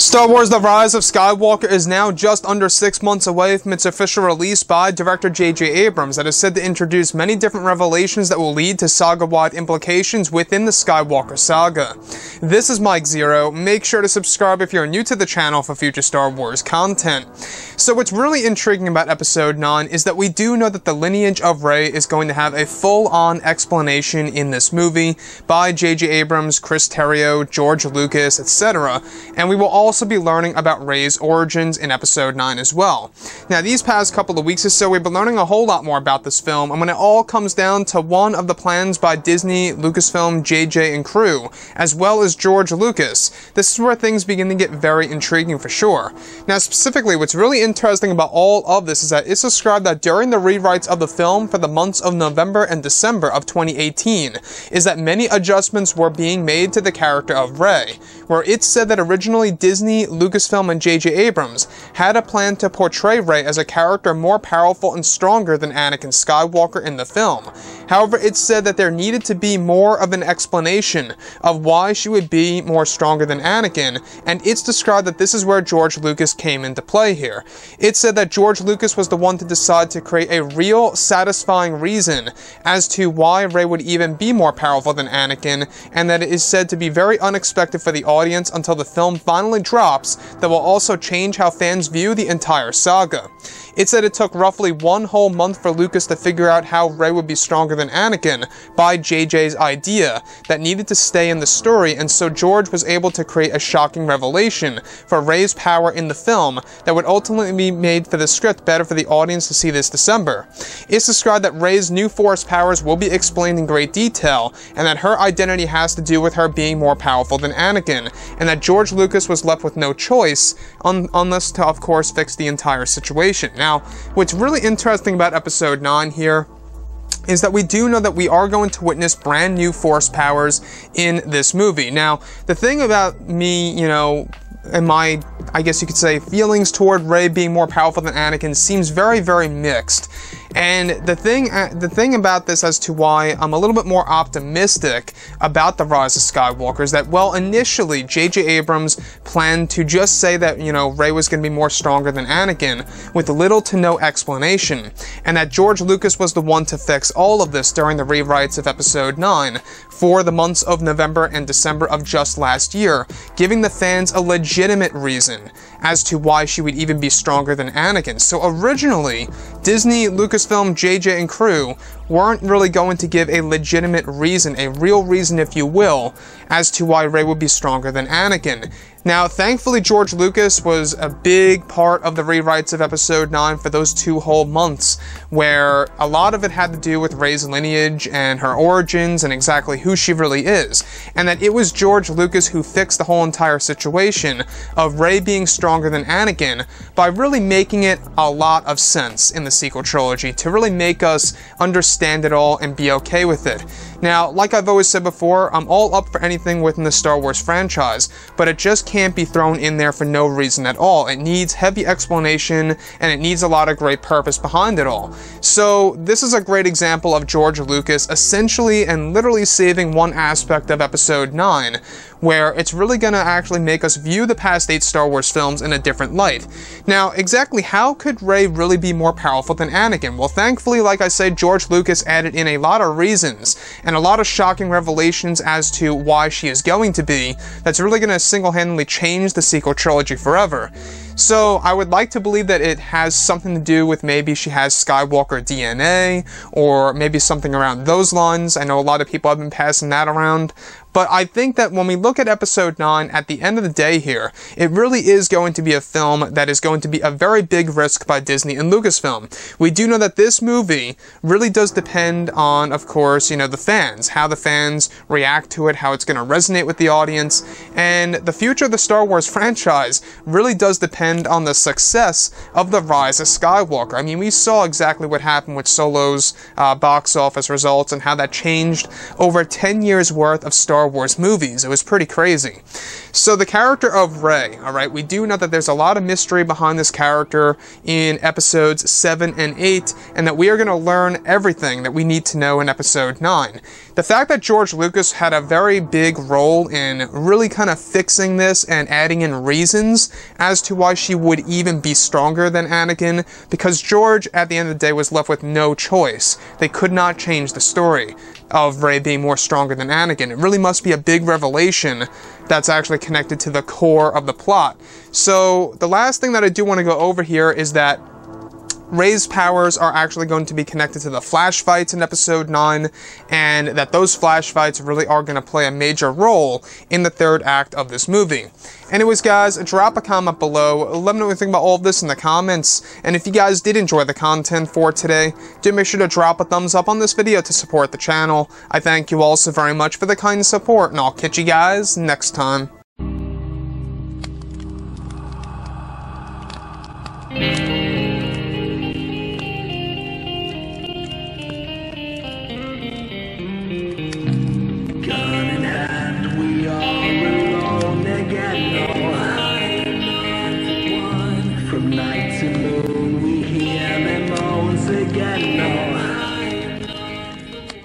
Star Wars The Rise of Skywalker is now just under 6 months away from its official release by director J.J. Abrams that is said to introduce many different revelations that will lead to saga-wide implications within the Skywalker saga. This is Mike Zero. Make sure to subscribe if you're new to the channel for future Star Wars content. So what's really intriguing about Episode 9 is that we do know that the lineage of Rey is going to have a full-on explanation in this movie by J.J. Abrams, Chris Terrio, George Lucas, etc. And we will also be learning about Rey's origins in Episode 9 as well. Now, these past couple of weeks or so, we've been learning a whole lot more about this film, and when it all comes down to one of the plans by Disney, Lucasfilm, JJ, and crew, as well as George Lucas, this is where things begin to get very intriguing for sure. Now, specifically, what's really interesting about all of this is that it's described that during the rewrites of the film for the months of November and December of 2018, is that many adjustments were being made to the character of Rey, where it's said that originally Disney, Lucasfilm, and J.J. Abrams had a plan to portray Rey as a character more powerful and stronger than Anakin Skywalker in the film. However, it's said that there needed to be more of an explanation of why she would be more stronger than Anakin, and it's described that this is where George Lucas came into play here. It's said that George Lucas was the one to decide to create a real, satisfying reason as to why Rey would even be more powerful than Anakin, and that it is said to be very unexpected for the audience until the film finally drops that will also change how fans view the entire saga. It said it took roughly 1 whole month for Lucas to figure out how Rey would be stronger than Anakin by JJ's idea that needed to stay in the story, and so George was able to create a shocking revelation for Rey's power in the film that would ultimately be made for the script better for the audience to see this December. It's described that Rey's new Force powers will be explained in great detail, and that her identity has to do with her being more powerful than Anakin, and that George Lucas was left with no choice unless to, of course, fix the entire situation. Now, what's really interesting about Episode 9 here is that we do know that we are going to witness brand new Force powers in this movie. Now, the thing about me, and my, I guess you could say, feelings toward Rey being more powerful than Anakin seems very, very mixed. And the thing about this as to why I'm a little bit more optimistic about The Rise of Skywalker is that, well, initially, J.J. Abrams planned to just say that, Rey was going to be more stronger than Anakin with little to no explanation, and that George Lucas was the one to fix all of this during the rewrites of Episode 9 for the months of November and December of just last year, giving the fans a legitimate reason as to why she would even be stronger than Anakin. So originally, Disney, Lucasfilm, JJ, and crew weren't really going to give a legitimate reason, a real reason if you will, as to why Rey would be stronger than Anakin. Now, thankfully, George Lucas was a big part of the rewrites of Episode 9 for those 2 whole months, where a lot of it had to do with Rey's lineage and her origins and exactly who she really is, and that it was George Lucas who fixed the whole entire situation of Rey being stronger than Anakin by really making it a lot of sense in the sequel trilogy, to really make us understand it all and be okay with it. Now, like I've always said before, I'm all up for anything within the Star Wars franchise, but it just can't be thrown in there for no reason at all. It needs heavy explanation, and it needs a lot of great purpose behind it all. So, this is a great example of George Lucas essentially and literally saving one aspect of Episode 9, where it's really going to actually make us view the past 8 Star Wars films in a different light. Now, exactly how could Rey really be more powerful than Anakin? Well, thankfully, like I said, George Lucas added in a lot of reasons and a lot of shocking revelations as to why she is going to be that's really going to single-handedly change the sequel trilogy forever. So, I would like to believe that it has something to do with maybe she has Skywalker DNA, or maybe something around those lines. I know a lot of people have been passing that around. But I think that when we look at Episode 9, at the end of the day here, it really is going to be a film that is going to be a very big risk by Disney and Lucasfilm. We do know that this movie really does depend on, of course, the fans, how the fans react to it, how it's going to resonate with the audience, and the future of the Star Wars franchise really does depend on the success of The Rise of Skywalker. I mean, we saw exactly what happened with Solo's box office results and how that changed over 10 years worth of Star Wars movies. It was pretty crazy. So the character of Rey, alright, we do know that there's a lot of mystery behind this character in episodes 7 and 8, and that we are going to learn everything that we need to know in episode 9. The fact that George Lucas had a very big role in really kind of fixing this and adding in reasons as to why she would even be stronger than Anakin, because George, at the end of the day, was left with no choice. They could not change the story of Rey being more stronger than Anakin. It really must be a big revelation that's actually connected to the core of the plot. So, the last thing that I do want to go over here is that Rey's powers are actually going to be connected to the flash fights in Episode 9, and that those flash fights really are going to play a major role in the third act of this movie. Anyways, guys, drop a comment below. Let me know what you think about all of this in the comments, and if you guys did enjoy the content for today, do make sure to drop a thumbs up on this video to support the channel. I thank you all so very much for the kind support, and I'll catch you guys next time. From night to morning.